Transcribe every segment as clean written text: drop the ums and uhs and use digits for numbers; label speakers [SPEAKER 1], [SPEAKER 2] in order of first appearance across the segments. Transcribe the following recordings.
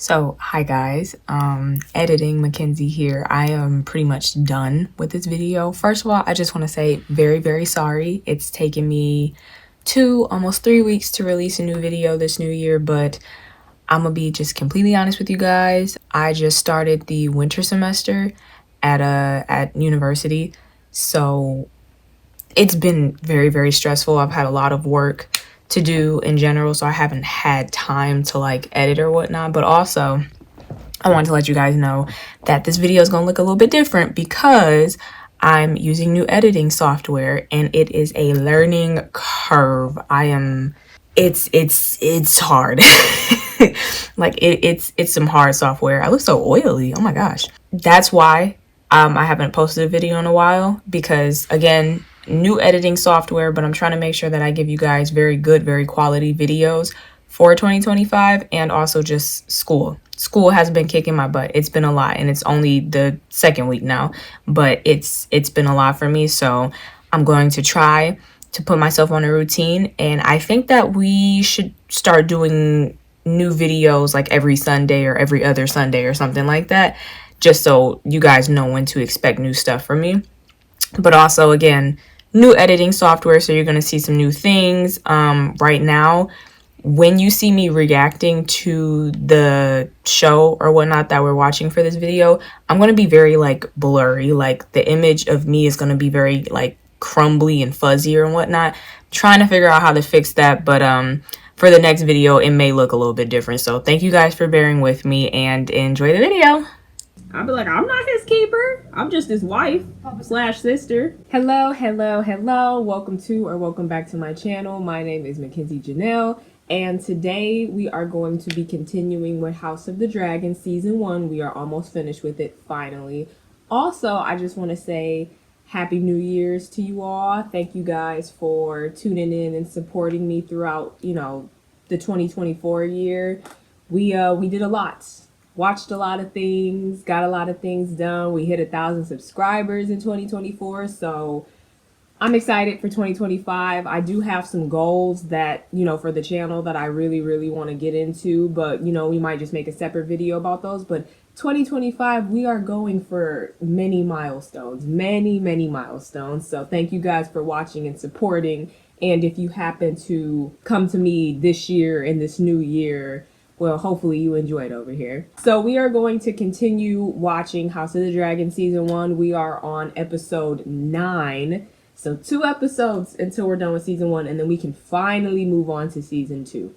[SPEAKER 1] So, hi guys, editing Makenzie here. I am pretty much done with this video. First of all, I just want to say very sorry. It's taken me almost 3 weeks to release a new video this new year, but I'm gonna be just completely honest with you guys. I just started the winter semester at university, so it's been very stressful. I've had a lot of work to do in general, so I haven't had time to like edit or whatnot. But also, I want to let you guys know that this video is going to look a little bit different because I'm using new editing software and it is a learning curve. It's hard. Like it's some hard software. I look so oily. Oh my gosh. That's why I haven't posted a video in a while, because again, new editing software, but I'm trying to make sure that I give you guys very good, very quality videos for 2025. And also just school has been kicking my butt. It's been a lot, and it's only the second week now, but it's been a lot for me. So I'm going to try to put myself on a routine, and I think that we should start doing new videos like every Sunday or every other Sunday or something like that, just so you guys know when to expect new stuff from me. But also, again, new editing software, so you're going to see some new things. Right now, when you see me reacting to the show or whatnot that we're watching for this video, I'm going to be very like blurry. Like the image of me is going to be very like crumbly and fuzzy and whatnot. Trying to figure out how to fix that, but for the next video it may look a little bit different. So thank you guys for bearing with me and enjoy the video.
[SPEAKER 2] I'll be like, I'm not his keeper. I'm just his wife / sister. Hello. Welcome to or welcome back to my channel. My name is Makenzie Janel, and today we are going to be continuing with House of the Dragon Season 1. We are almost finished with it, finally. Also, I just want to say Happy New Year's to you all. Thank you guys for tuning in and supporting me throughout, the 2024 year. We did a lot. Watched a lot of things, got a lot of things done. We hit 1,000 subscribers in 2024, so I'm excited for 2025. I do have some goals that, for the channel that I really want to get into, but, we might just make a separate video about those. But 2025, we are going for many milestones, many milestones. So thank you guys for watching and supporting. And if you happen to come to me this year in this new year, well, hopefully you enjoyed over here. So we are going to continue watching House of the Dragon Season 1. We are on episode 9. So 2 episodes until we're done with Season 1, and then we can finally move on to Season 2.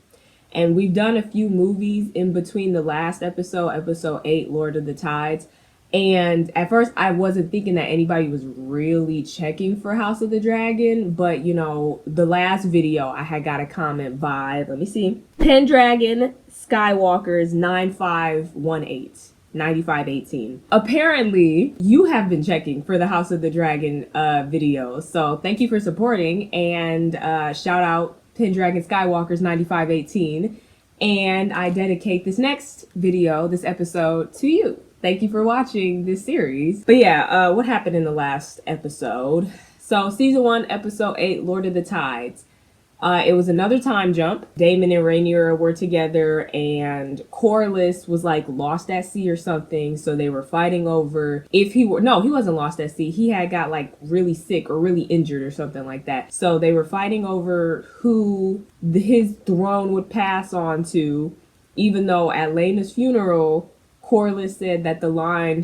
[SPEAKER 2] And we've done a few movies in between the last episode, episode 8, Lord of the Tides. And at first, I wasn't thinking that anybody was really checking for House of the Dragon. But, the last video, I had got a comment by, let me see, Pendragon Skywalker's 9518. Apparently, you have been checking for the House of the Dragon videos. So thank you for supporting. And shout out Pendragon Skywalker's 9518. And I dedicate this next video, this episode, to you. Thank you for watching this series. But yeah, what happened in the last episode? So Season 1, Episode 8, Lord of the Tides. It was another time jump. Daemon and Rhaenyra were together, and Corlys was like lost at sea or something. So they were fighting over if he wasn't lost at sea. He had got like really sick or really injured or something like that. So they were fighting over who his throne would pass on to, even though at Laena's funeral, Corlys said that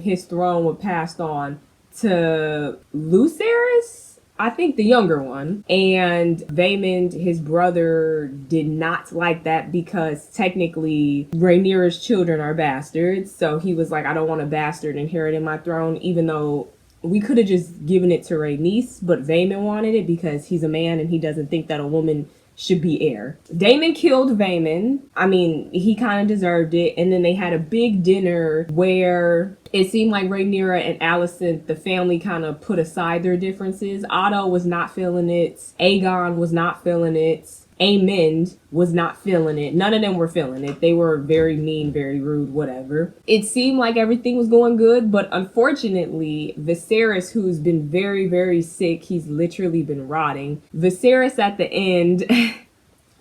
[SPEAKER 2] his throne would pass on to Lucerys, I think the younger one. And Vaemond, his brother, did not like that because technically Rhaenyra's children are bastards. So he was like, I don't want a bastard inheriting my throne, even though we could have just given it to Rhaenys, but Vaemond wanted it because he's a man and he doesn't think that a woman should be heir. Daemon killed Vaemond. I mean, he kind of deserved it. And then they had a big dinner where it seemed like Rhaenyra and Alicent, the family, kind of put aside their differences. Otto was not feeling it. Aegon was not feeling it. Aemond was not feeling it. None of them were feeling it. They were very mean, very rude, whatever. It seemed like everything was going good, but unfortunately, Viserys, who's been very sick, he's literally been rotting. Viserys at the end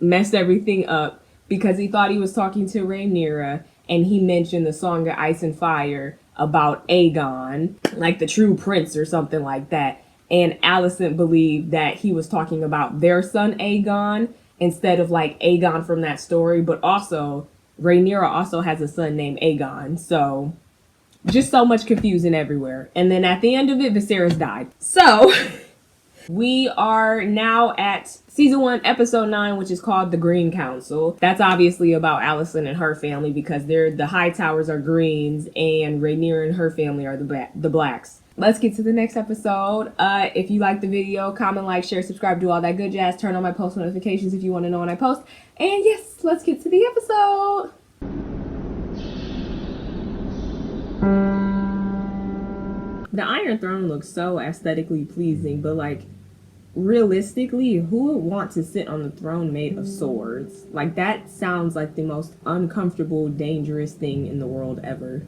[SPEAKER 2] messed everything up because he thought he was talking to Rhaenyra, and he mentioned the Song of Ice and Fire about Aegon, like the true prince or something like that. And Alicent believed that he was talking about their son Aegon instead of like Aegon from that story. But also, Rhaenyra also has a son named Aegon. So just so much confusion everywhere. And then at the end of it, Viserys died. So we are now at season 1, episode 9, which is called The Green Council. That's obviously about Alicent and her family because the High Towers are greens and Rhaenyra and her family are the blacks. Let's get to the next episode. If you like the video, comment, like, share, subscribe, do all that good jazz. Turn on my post notifications if you want to know when I post. And yes, let's get to the episode. The Iron Throne looks so aesthetically pleasing, but like realistically, who would want to sit on the throne made of swords? Like that sounds like the most uncomfortable, dangerous thing in the world ever.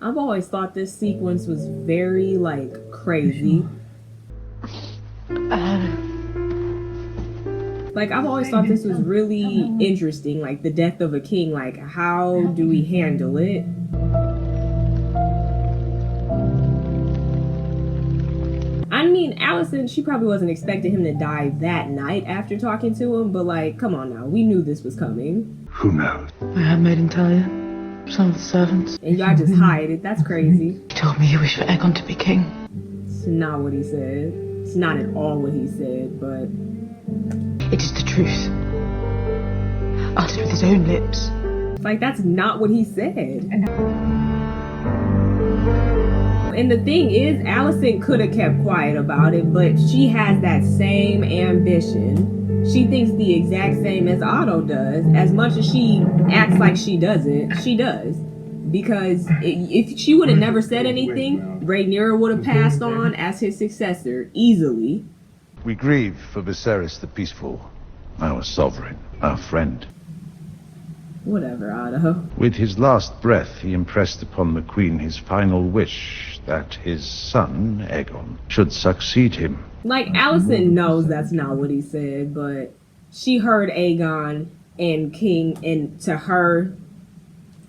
[SPEAKER 2] I've always thought this sequence was very like crazy. Like, I've always thought this was really interesting, like the death of a king. Like, how do we handle it? I mean, Alicent, she probably wasn't expecting him to die that night after talking to him, but like, come on now, we knew this was coming.
[SPEAKER 3] Who knows?
[SPEAKER 4] My handmaid and Talia, some of the servants.
[SPEAKER 2] And y'all just hide it, that's crazy.
[SPEAKER 4] He told me he wished for Aegon to be king.
[SPEAKER 2] It's not what he said. It's not at all what he said, but...
[SPEAKER 4] It is the truth. Uttered with his own lips.
[SPEAKER 2] Like, that's not what he said. And the thing is, Alicent could have kept quiet about it, but she has that same ambition. She thinks the exact same as Otto does. As much as she acts like she doesn't, she does. Because if she would have never said anything, Rhaenyra would have passed on as his successor, easily.
[SPEAKER 3] We grieve for Viserys the Peaceful, our sovereign, our friend.
[SPEAKER 2] Whatever, Otto.
[SPEAKER 3] With his last breath, he impressed upon the Queen his final wish that his son, Aegon, should succeed him.
[SPEAKER 2] Like, Alicent knows that's not what he said, but she heard Aegon and King, and to her,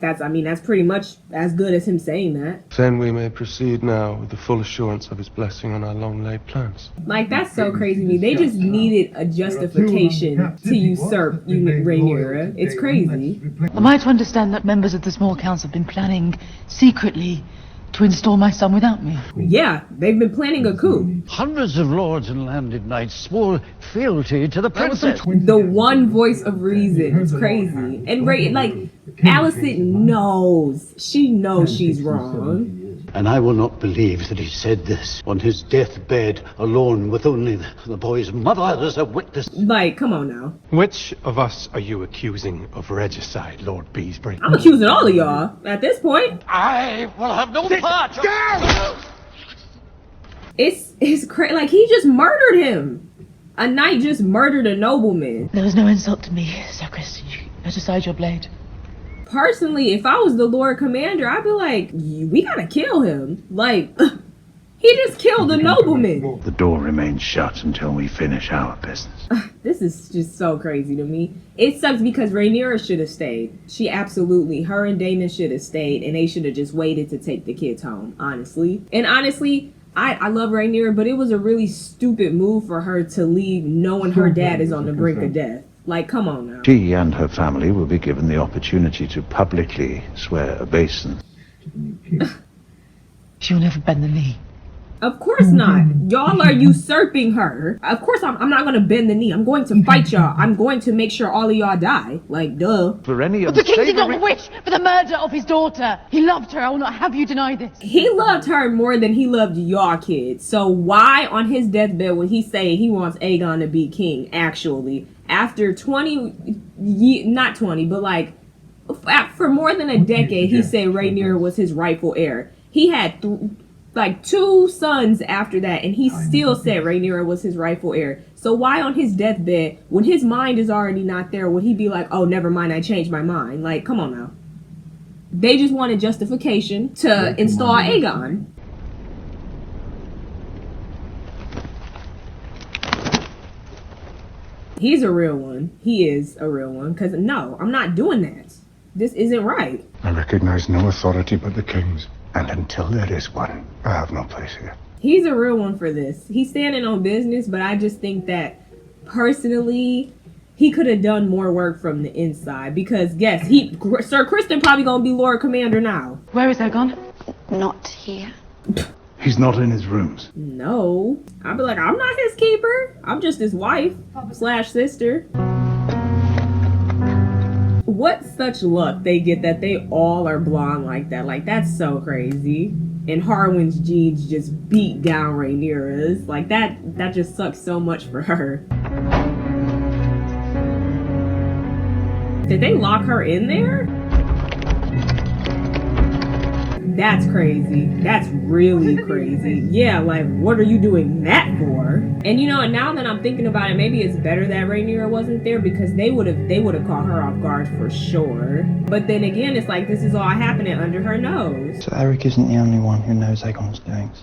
[SPEAKER 2] that's pretty much as good as him saying that.
[SPEAKER 5] Then we may proceed now with the full assurance of his blessing on our long-laid plans.
[SPEAKER 2] Like, that's so crazy to me. They just needed a justification to usurp Rhaenyra. It's crazy.
[SPEAKER 4] Am I to understand that members of the small council have been planning secretly to install my son without me?
[SPEAKER 2] Yeah, they've been planning a coup.
[SPEAKER 6] Hundreds of lords and landed knights swore fealty to the princess.
[SPEAKER 2] The one voice of reason. It's crazy. And Alicent knows. She knows she's wrong.
[SPEAKER 6] And I will not believe that he said this on his deathbed, alone with only the boy's mother as a witness.
[SPEAKER 2] Like, come on now.
[SPEAKER 5] Which of us are you accusing of regicide, Lord Beesbury?
[SPEAKER 2] I'm accusing all of y'all at this point.
[SPEAKER 6] I will have no part.
[SPEAKER 2] It's crazy. Like, he just murdered him. A knight just murdered a nobleman.
[SPEAKER 4] There was no insult to me, Sir Chris. Let aside your blade.
[SPEAKER 2] Personally, if I was the Lord Commander, I'd be like, we gotta kill him. Like, he just killed a nobleman.
[SPEAKER 3] The door remains shut until we finish our business.
[SPEAKER 2] This is just so crazy to me. It sucks because Rhaenyra should have stayed. Her and Daemon should have stayed, and they should have just waited to take the kids home, honestly. And honestly, I love Rhaenyra, but it was a really stupid move for her to leave knowing her dad is on the brink of death. Like, come on now.
[SPEAKER 3] She and her family will be given the opportunity to publicly swear obeisance.
[SPEAKER 4] She'll never bend the knee.
[SPEAKER 2] Of course not. Y'all are usurping her. Of course I'm not going to bend the knee. I'm going to fight y'all. I'm going to make sure all of y'all die. Like, duh.
[SPEAKER 3] For any
[SPEAKER 4] But the king did not wish for the murder of his daughter. He loved her. I will not have you deny this.
[SPEAKER 2] He loved her more than he loved y'all kids. So why on his deathbed would he say he wants Aegon to be king, actually? After 20, not 20, but like, for more than a decade, he said Rhaenyra was his rightful heir. He had two sons after that, and he still said Rhaenyra was his rightful heir. So why on his deathbed, when his mind is already not there, would he be like, oh, never mind, I changed my mind? Like, come on now. They just wanted justification to install Aegon. He's a real one. He is a real one. Because no, I'm not doing that. This isn't right.
[SPEAKER 7] I recognize no authority but the king's. And until there is one, I have no place here.
[SPEAKER 2] He's a real one for this. He's standing on business, but I just think that personally, he could have done more work from the inside. Because yes, Sir Kristen probably gonna be Lord Commander now.
[SPEAKER 4] Where is Aegon?
[SPEAKER 8] Not here.
[SPEAKER 3] He's not in his rooms.
[SPEAKER 2] No. I'd be like, I'm not his keeper. I'm just his wife / sister. What such luck they get that they all are blonde like that. Like, that's so crazy. And Harwin's genes just beat down Rhaenyra's. Like, that just sucks so much for her. Did they lock her in there? That's crazy. That's really crazy. Yeah, like, what are you doing that for? And you know, and now that I'm thinking about it, maybe it's better that Rhaenyra wasn't there, because they would have caught her off guard for sure. But then again, it's like this is all happening under her nose.
[SPEAKER 9] So Eric isn't the only one who knows Aegon's doings.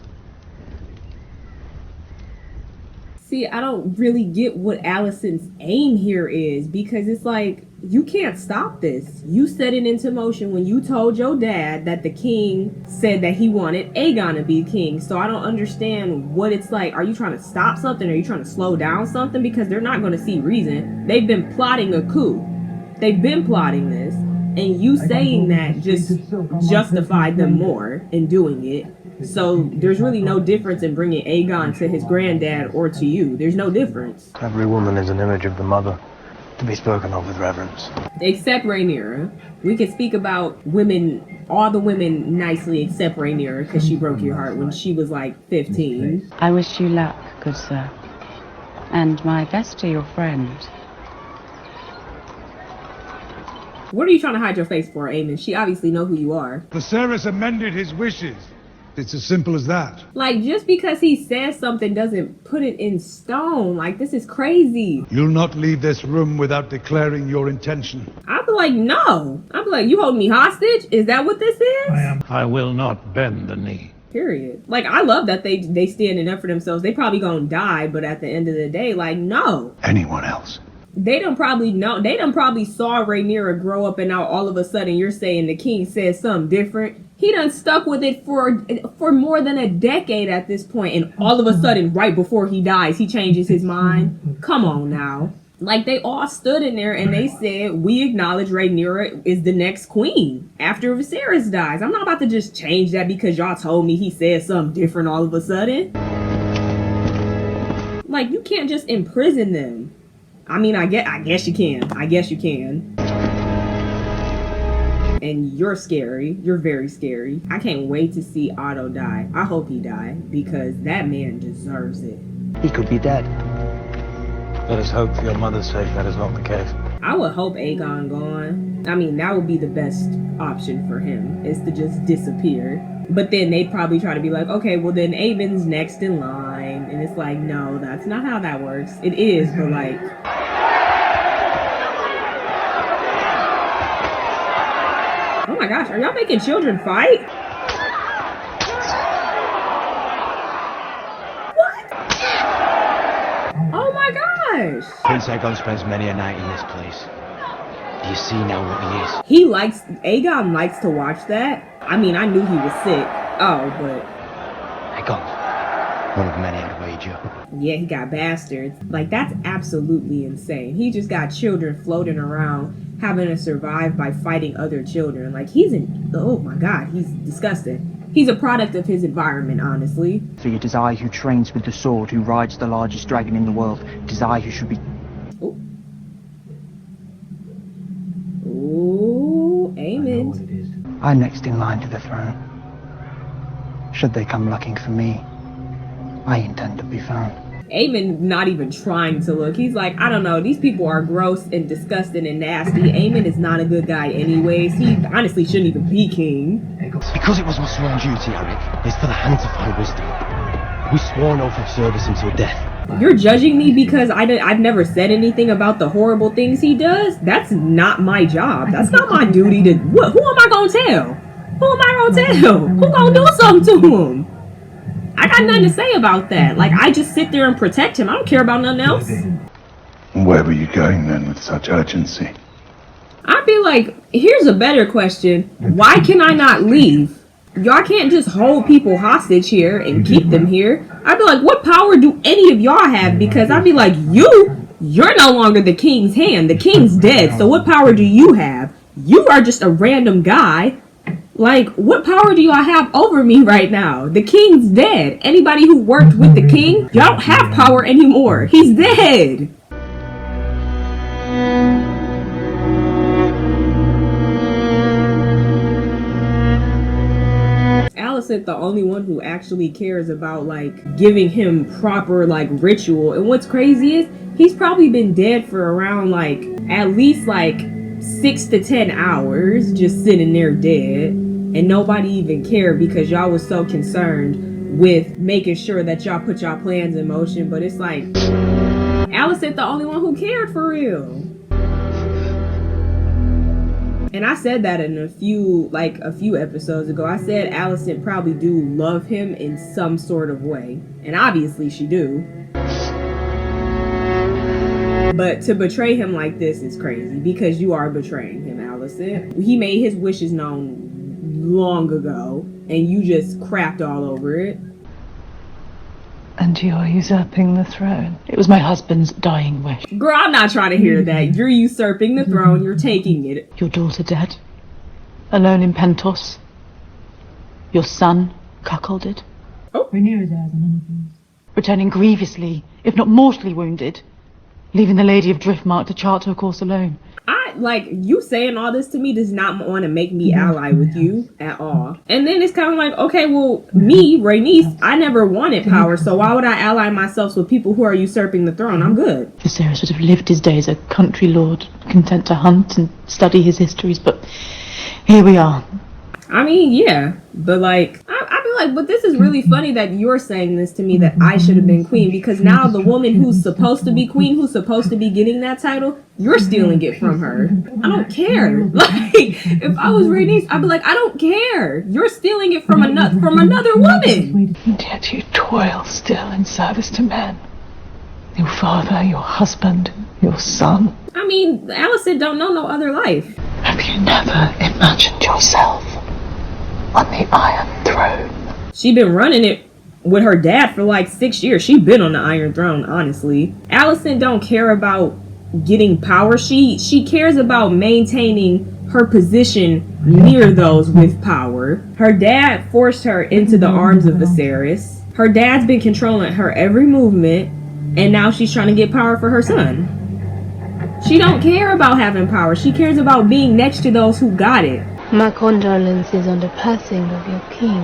[SPEAKER 2] See, I don't really get what Alicent's aim here is, because it's like, you can't stop this. You set it into motion when you told your dad that the king said that he wanted Aegon to be king. So I don't understand what it's like. Are you trying to stop something? Are you trying to slow down something? Because they're not going to see reason. They've been plotting a coup. They've been plotting this. And you saying that just justified them more in doing it. So there's really no difference in bringing Aegon to his granddad or to you. There's no difference.
[SPEAKER 9] Every woman is an image of the mother, to be spoken of with reverence.
[SPEAKER 2] Except Rhaenyra. We can speak about women, all the women nicely except Rhaenyra, because she broke your heart when she was like 15.
[SPEAKER 10] I wish you luck, good sir. And my best to your friend.
[SPEAKER 2] What are you trying to hide your face for, Aemon? She obviously know who you are.
[SPEAKER 7] Viserys amended his wishes. It's as simple as that.
[SPEAKER 2] Like, just because he says something doesn't put it in stone. Like, this is crazy.
[SPEAKER 7] You'll not leave this room without declaring your intention.
[SPEAKER 2] I'd be like, no. I'd be like, you holding me hostage? Is that what this is?
[SPEAKER 3] I will not bend the knee.
[SPEAKER 2] Period. Like, I love that they standing up for themselves. They probably gonna die, but at the end of the day, like, no.
[SPEAKER 3] Anyone else?
[SPEAKER 2] They done probably know. They done probably saw Rhaenyra grow up, and now all of a sudden you're saying the king says something different. He done stuck with it for more than a decade at this point, and all of a sudden, right before he dies, he changes his mind. Come on now. Like, they all stood in there and they said, we acknowledge Rhaenyra is the next queen after Viserys dies. I'm not about to just change that because y'all told me he said something different all of a sudden. Like, you can't just imprison them. I mean, I guess you can. I guess you can. And you're scary. You're very scary. I can't wait to see Otto die. I hope he die, because that man deserves it.
[SPEAKER 9] He could be dead. Let us hope for your mother's sake that is not the case.
[SPEAKER 2] I would hope Aegon gone. I mean, that would be the best option for him, is to just disappear. But then they'd probably try to be like, okay, well then Aemon's next in line. And it's like, no, that's not how that works. It is, but like... Oh my gosh, are y'all making children fight? What? Oh my gosh!
[SPEAKER 9] Prince Aegon spends many a night in this place. Do you see now what he is?
[SPEAKER 2] Aegon likes to watch that. I mean, I knew he was sick. Oh, but...
[SPEAKER 9] Aegon, one of many I'd wager.
[SPEAKER 2] Yeah, he got bastards. Like, that's absolutely insane. He just got children floating around having to survive by fighting other children. Like, oh my god, he's disgusting. He's a product of his environment, honestly.
[SPEAKER 9] For it is I who trains with the sword, who rides the largest dragon in the world. It is I who should be...
[SPEAKER 2] Ooh, Aemon.
[SPEAKER 9] I'm next in line to the throne. Should they come looking for me, I intend to be found.
[SPEAKER 2] Aemon not even trying to look. He's like, I don't know, these people are gross and disgusting and nasty. Aemon is not a good guy anyways. He honestly shouldn't even be king.
[SPEAKER 9] Because it was my sworn duty, Eric, it's for the hand to find wisdom. We swore an oath of service until death.
[SPEAKER 2] You're judging me because I've never said anything about the horrible things he does? That's not my job. That's not my duty to... Who am I gonna tell? Who am I gonna tell? Who gonna do something to him? I got nothing to say about that. Like, I just sit there and protect him. I don't care about nothing else.
[SPEAKER 7] Where were you going then with such urgency?
[SPEAKER 2] I'd be like, here's a better question. Why can I not leave? Y'all can't just hold people hostage here and keep them here. I'd be like, what power do any of y'all have? Because I'd be like, you're no longer the king's hand. The king's dead. So what power do you have? You are just a random guy. Like, what power do y'all have over me right now? The king's dead. Anybody who worked with the king, y'all don't have power anymore. He's dead. Alicent the only one who actually cares about, like, giving him proper, like, ritual. And what's crazy is, he's probably been dead for around, like, at least, like, 6 to 10 hours, just sitting there dead. And nobody even cared because y'all was so concerned with making sure that y'all put y'all plans in motion. But it's like, Alicent the only one who cared for real. And I said that in a few episodes ago. I said Alicent probably do love him in some sort of way. And obviously she do. But to betray him like this is crazy because you are betraying him, Alicent. He made his wishes known long ago and you just crapped all over it.
[SPEAKER 4] And you're usurping the throne. It was my husband's dying wish.
[SPEAKER 2] Girl, I'm not trying to hear that. You're usurping the throne. You're taking it.
[SPEAKER 4] Your daughter dead. Alone in Pentos. Your son cuckolded.
[SPEAKER 2] Oh.
[SPEAKER 4] Rhaenyra died in returning grievously, if not mortally wounded. Leaving the Lady of Driftmark to chart her course alone.
[SPEAKER 2] You saying all this to me does not want to make me ally with you at all. And then it's kind of like, okay, well, me, Rhaenys, I never wanted power, so why would I ally myself with people who are usurping the throne? I'm good.
[SPEAKER 4] Viserys would have lived his days a country lord, content to hunt and study his histories, but here we are.
[SPEAKER 2] I mean, yeah, but like, I'd be like, but this is really funny that you're saying this to me, that I should have been queen, because now the woman who's supposed to be queen, who's supposed to be getting that title, you're stealing it from her. I don't care. Like, if I was Rhaenys, I'd be like, I don't care. You're stealing it from another woman.
[SPEAKER 4] And yet you toil still in service to men. Your father, your husband, your son.
[SPEAKER 2] I mean, Alicent don't know no other life.
[SPEAKER 4] Have you never imagined yourself on the Iron Throne?
[SPEAKER 2] She been running it with her dad for like 6 years. She been on the Iron Throne, honestly. Alicent don't care about getting power. She cares about maintaining her position near those with power. Her dad forced her into the arms of Viserys. Her dad's been controlling her every movement, and now she's trying to get power for her son. She don't care about having power. She cares about being next to those who got it.
[SPEAKER 8] My condolences on the passing of your king.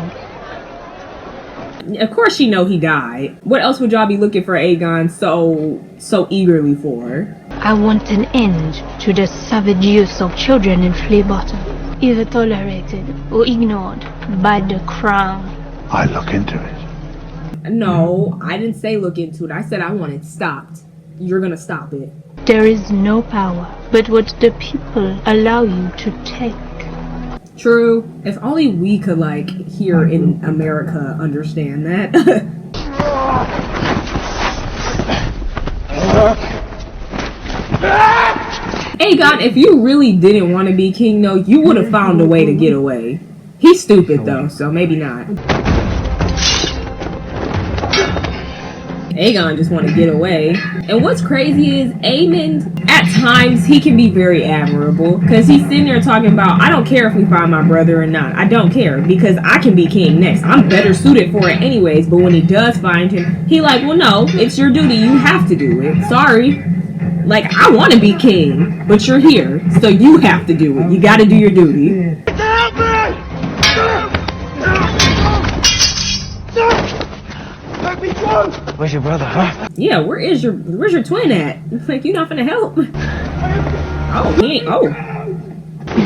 [SPEAKER 2] Of course she know he died. What else would y'all be looking for Aegon so eagerly for?
[SPEAKER 8] I want an end to the savage use of children in Flea Bottom, either tolerated or ignored by the crown.
[SPEAKER 7] I look into it.
[SPEAKER 2] No, I didn't say look into it. I said I want it stopped. You're gonna stop it.
[SPEAKER 8] There is no power but what the people allow you to take.
[SPEAKER 2] True. If only we could, like, here in America understand that. Aegon, if you really didn't want to be king, though, you would have found a way to get away. He's stupid, though, so maybe not. Aegon just want to get away. And what's crazy is Aemond, at times, he can be very admirable. Because he's sitting there talking about, I don't care if we find my brother or not. I don't care. Because I can be king next. I'm better suited for it anyways. But when he does find him, he like, well, no, it's your duty. You have to do it. Sorry. Like, I want to be king. But you're here. So you have to do it. You got to do your duty.
[SPEAKER 9] Help me! Let me go! Where's your brother, huh?
[SPEAKER 2] Yeah, where's your twin at? It's like, you're not gonna help. Oh, he ain't. Oh.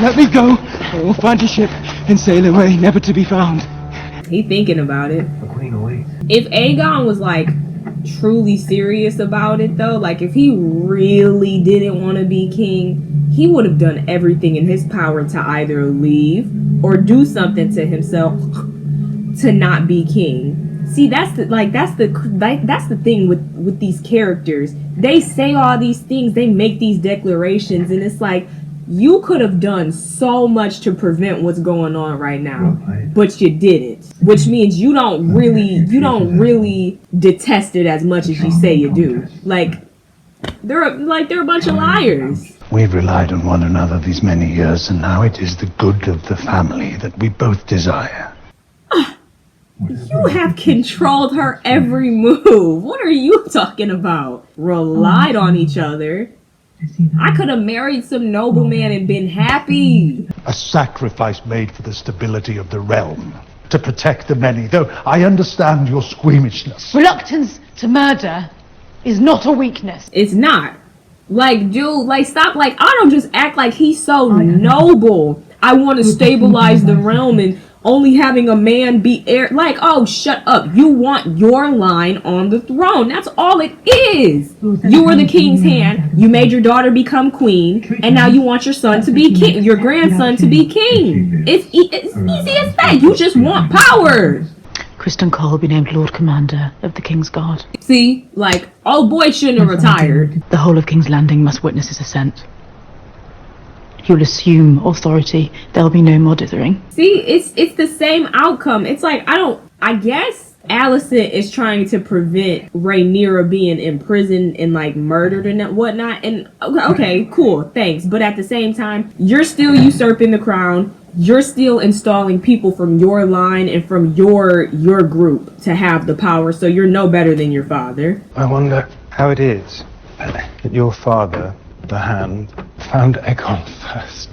[SPEAKER 9] Let me go, or we'll find your ship and sail away, never to be found.
[SPEAKER 2] He thinking about it.
[SPEAKER 9] The queen awaits.
[SPEAKER 2] If Aegon was like truly serious about it, though, like if he really didn't want to be king, he would have done everything in his power to either leave or do something to himself to not be king. See, that's the thing with these characters. They say all these things, they make these declarations, and it's like, you could have done so much to prevent what's going on right now, but you didn't. Which means you don't really detest it as much as you say you do. Like they're a bunch of liars.
[SPEAKER 3] We've relied on one another these many years, and now it is the good of the family that we both desire.
[SPEAKER 2] You have controlled her every move. What are you talking about? Relied on each other? I could have married some nobleman and been happy.
[SPEAKER 3] A sacrifice made for the stability of the realm, to protect the many, though I understand your squeamishness.
[SPEAKER 4] Reluctance to murder is not a weakness.
[SPEAKER 2] It's not. Like, dude, like, stop. Like, I don't just act like he's so noble. I want to stabilize the realm and only having a man be heir. Like, oh, shut up. You want your line on the throne. That's all it is. You were the king's hand. You made your daughter become queen. And now you want your son to be king. Your grandson to be king. It's easy as that. You just want power.
[SPEAKER 4] Kristen Cole will be named Lord Commander of the King's Guard.
[SPEAKER 2] See, like, old boy shouldn't have retired.
[SPEAKER 4] The whole of King's Landing must witness his ascent. You'll assume authority. There'll be no more dithering.
[SPEAKER 2] See, it's the same outcome. It's like, I guess Alicent is trying to prevent Rhaenyra being imprisoned and like murdered and whatnot. And okay, cool, thanks. But at the same time, you're still usurping the crown. You're still installing people from your line and from your group to have the power. So you're no better than your father.
[SPEAKER 5] I wonder how it is that your father, the Hand, found Aegon first.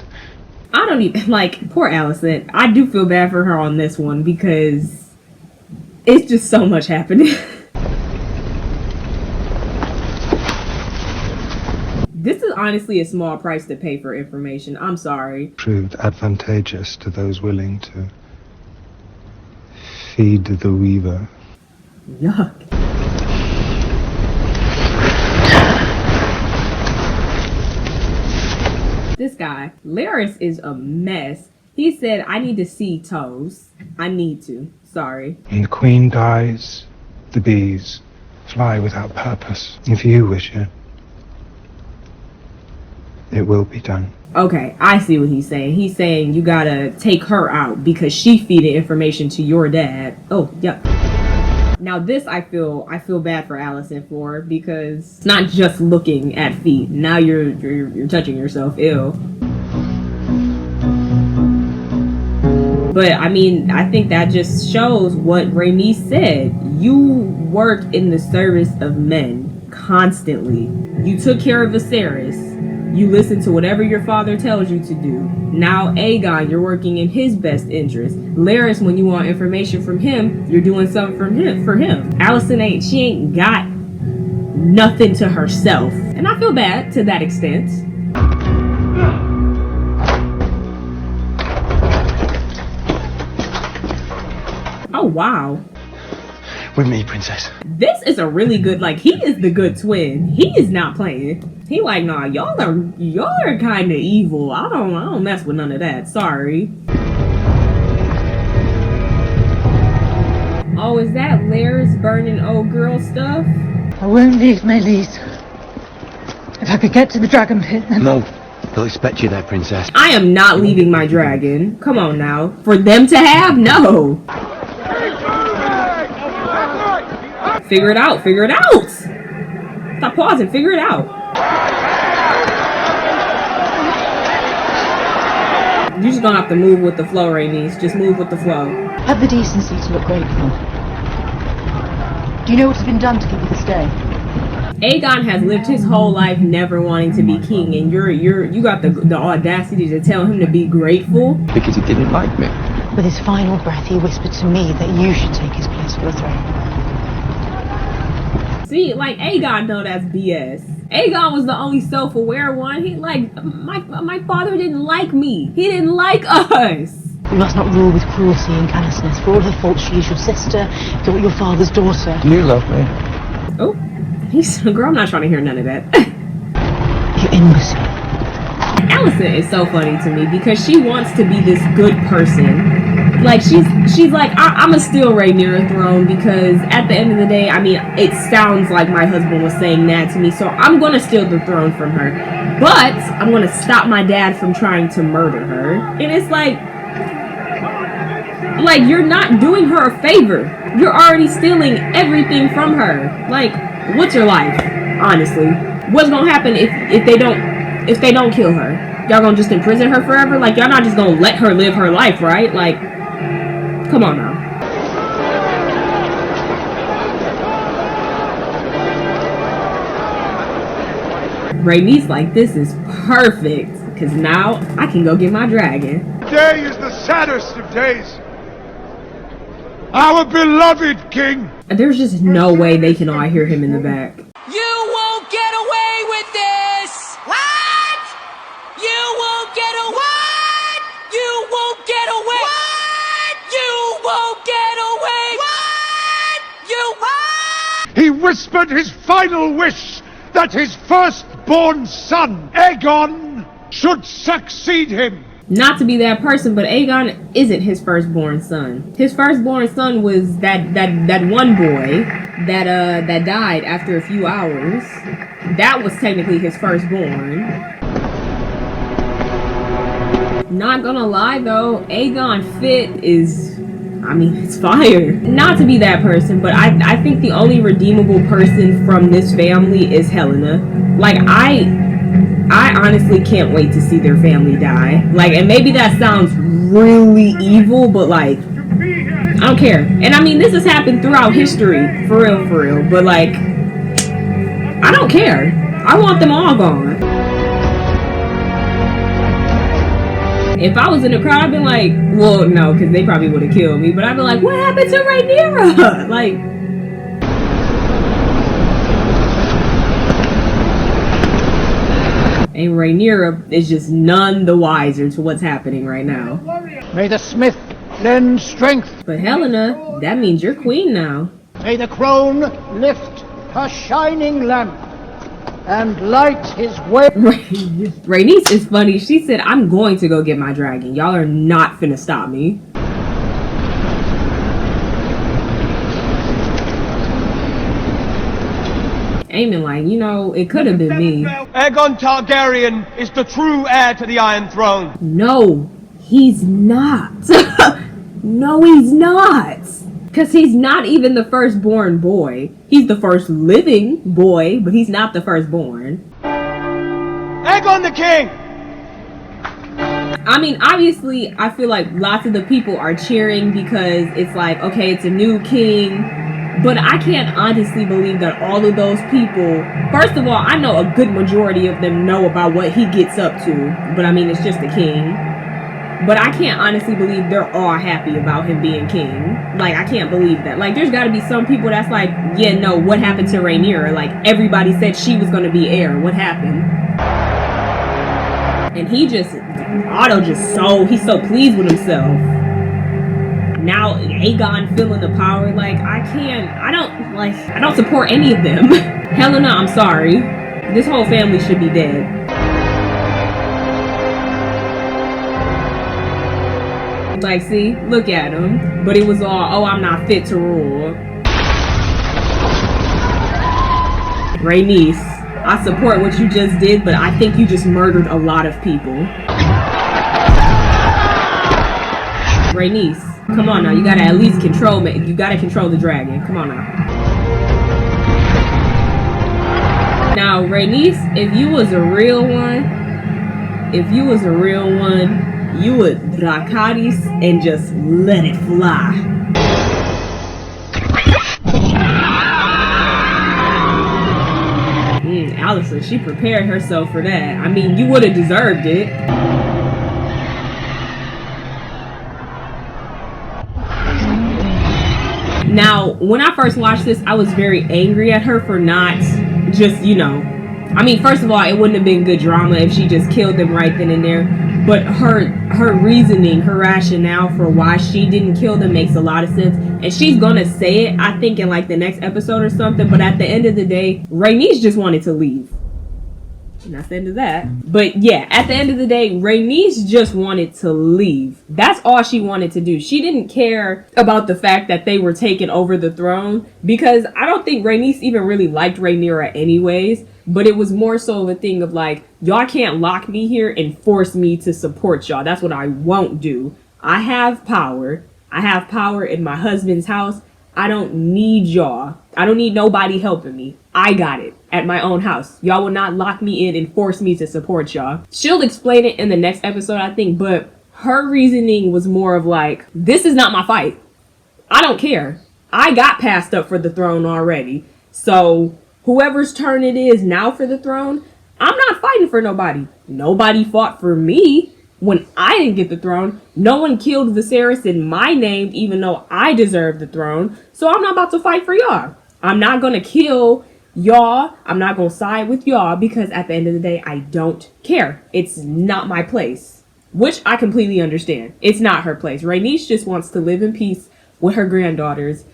[SPEAKER 2] I don't even, like, poor Alicent. I do feel bad for her on this one because it's just so much happening. This is honestly a small price to pay for information. I'm sorry.
[SPEAKER 5] Proved advantageous to those willing to feed the weaver.
[SPEAKER 2] Yuck. This guy, Larys, is a mess. He said, I need to see toes. I need to. Sorry.
[SPEAKER 5] When the queen dies, the bees fly without purpose. If you wish it, it will be done.
[SPEAKER 2] Okay, I see what he's saying. He's saying you gotta take her out because she feeding information to your dad. Oh, yep. Now this I feel bad for Alicent for, because it's not just looking at feet. Now you're touching yourself. Ew. But I mean, I think that just shows what Rhaenys said. You work in the service of men constantly. You took care of Viserys. You listen to whatever your father tells you to do. Now Aegon, you're working in his best interest. Larys, when you want information from him, you're doing something for him. Alicent ain't got nothing to herself. And I feel bad to that extent. Oh, wow.
[SPEAKER 9] With me, princess.
[SPEAKER 2] This is a really good, like, he is the good twin. He is not playing. He like, nah, y'all are kind of evil. I don't mess with none of that. Sorry. Oh, is that Larys burning old girl stuff?
[SPEAKER 4] I won't leave Melees. If I could get to the dragon pit, then...
[SPEAKER 9] No, they'll expect you there, princess.
[SPEAKER 2] I am not leaving my dragon. Come on now. For them to have? No. Figure it out. Figure it out. Stop pausing. Figure it out. You're just gonna have to move with the flow, Rhaenys. Just move with the flow.
[SPEAKER 4] Have the decency to look grateful. Do you know what has been done to give you this day?
[SPEAKER 2] Aegon has lived his whole life never wanting to be king, and you got the audacity to tell him to be grateful?
[SPEAKER 9] Because he didn't like me.
[SPEAKER 4] With his final breath, he whispered to me that you should take his place for the throne.
[SPEAKER 2] See, like, Aegon know that's BS. Aegon was the only self-aware one. He like, my father didn't like me. He didn't like us.
[SPEAKER 4] You must not rule with cruelty and callousness. For all her faults, she is your sister, you're your father's daughter.
[SPEAKER 9] You love me.
[SPEAKER 2] Oh, he's girl. I'm not trying to hear none of that.
[SPEAKER 4] You imbecile.
[SPEAKER 2] Alicent is so funny to me because she wants to be this good person. Like, she's like, I'ma steal Rhaenyra's throne because at the end of the day, I mean, it sounds like my husband was saying that to me, so I'm gonna steal the throne from her. But I'm gonna stop my dad from trying to murder her. And it's like you're not doing her a favor. You're already stealing everything from her. Like, what's your life? Honestly, what's gonna happen if they don't kill her? Y'all gonna just imprison her forever? Like, y'all not just gonna let her live her life, right? Like, come on now. Rhaenys like, this is perfect, because now I can go get my dragon.
[SPEAKER 7] Today is the saddest of days. Our beloved king.
[SPEAKER 2] There's just no way they can all hear him in the back.
[SPEAKER 11] You won't get away with this! What? You won't get away! What? You won't get away! What? You won't get away! What? You what?
[SPEAKER 7] He whispered his final wish that his firstborn son, Aegon, should succeed him.
[SPEAKER 2] Not to be that person, but Aegon isn't his firstborn son. His firstborn son was that one boy that died after a few hours. That was technically his firstborn. Not gonna lie though, Aegon Fit is, I mean, it's fire. Not to be that person, but I think the only redeemable person from this family is Helena. Like, I honestly can't wait to see their family die. Like, and maybe that sounds really evil, but like, I don't care. And I mean, this has happened throughout history, for real, but like, I don't care. I want them all gone. If I was in the crowd, I'd be like, well, no, because they probably would have killed me, but I'd be like, what happened to Rhaenyra? Like, and Rhaenyra is just none the wiser to what's happening right now.
[SPEAKER 6] May the smith lend strength.
[SPEAKER 2] But Helena, that means you're queen now.
[SPEAKER 6] May the crone lift her shining lamp and light his way.
[SPEAKER 2] Rhaenys is funny. She said, I'm going to go get my dragon. Y'all are not finna stop me. Aiming like, you know, it could have been me.
[SPEAKER 12] Aegon Targaryen is the true heir to the Iron Throne.
[SPEAKER 2] No, he's not. No, he's not. Because he's not even the firstborn boy. He's the first living boy, but he's not the firstborn.
[SPEAKER 12] Aegon the King!
[SPEAKER 2] I mean, obviously, I feel like lots of the people are cheering because it's like, okay, it's a new king. But I can't honestly believe that all of those people, first of all, I know a good majority of them know about what he gets up to. But I mean, it's just a king. But I can't honestly believe they're all happy about him being king. Like, I can't believe that. Like, there's got to be some people that's like, yeah, no, what happened to Rhaenyra? Like, everybody said she was going to be heir. What happened? And he just, Otto just he's so pleased with himself. Now Aegon feeling the power. Like, I don't support any of them. Helena, I'm sorry. This whole family should be dead. Like, see, look at him. But it was all, oh, I'm not fit to rule. Rhaenys, I support what you just did, but I think you just murdered a lot of people. Rhaenys, come on now, you gotta at least control me. You gotta control the dragon. Come on now. Now, Rhaenys, if you was a real one, you would Dracarys and just let it fly. Alyssa, she prepared herself for that. I mean, you would have deserved it. Now, when I first watched this, I was very angry at her for not just, you know, I mean, first of all, it wouldn't have been good drama if she just killed them right then and there. But her reasoning, her rationale for why she didn't kill them makes a lot of sense. And she's gonna say it, I think, in like the next episode or something. But at the end of the day, Rhaenys just wanted to leave. And that's the end of that. But yeah, at the end of the day, Rhaenys just wanted to leave. That's all she wanted to do. She didn't care about the fact that they were taking over the throne, because I don't think Rhaenys even really liked Rhaenyra anyways. But it was more so of a thing of like, y'all can't lock me here and force me to support y'all. That's what I won't do. I have power. I have power in my husband's house. I don't need y'all. I don't need nobody helping me. I got it at my own house. Y'all will not lock me in and force me to support y'all. She'll explain it in the next episode, I think, but her reasoning was more of like, this is not my fight. I don't care. I got passed up for the throne already. So whoever's turn it is now for the throne, I'm not fighting for nobody. Nobody fought for me when I didn't get the throne. No one killed Viserys in my name, even though I deserved the throne. So I'm not about to fight for y'all. I'm not going to kill y'all. I'm not going to side with y'all, because at the end of the day, I don't care. It's not my place, which I completely understand. It's not her place. Rhaenys just wants to live in peace with her granddaughters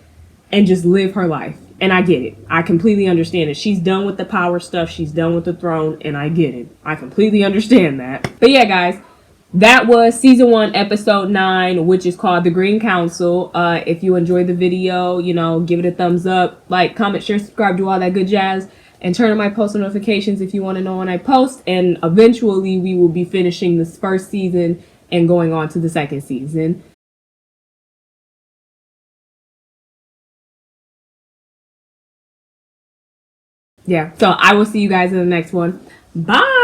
[SPEAKER 2] and just live her life. And I get it. I completely understand it. She's done with the power stuff. She's done with the throne, and I get it. I completely understand that. But yeah, guys, that was season 1, episode 9, which is called The Green Council. If you enjoyed the video, you know, give it a thumbs up, like, comment, share, subscribe, do all that good jazz, and turn on my post notifications if you want to know when I post. And eventually we will be finishing this first season and going on to the second season. Yeah, so I will see you guys in the next one. Bye.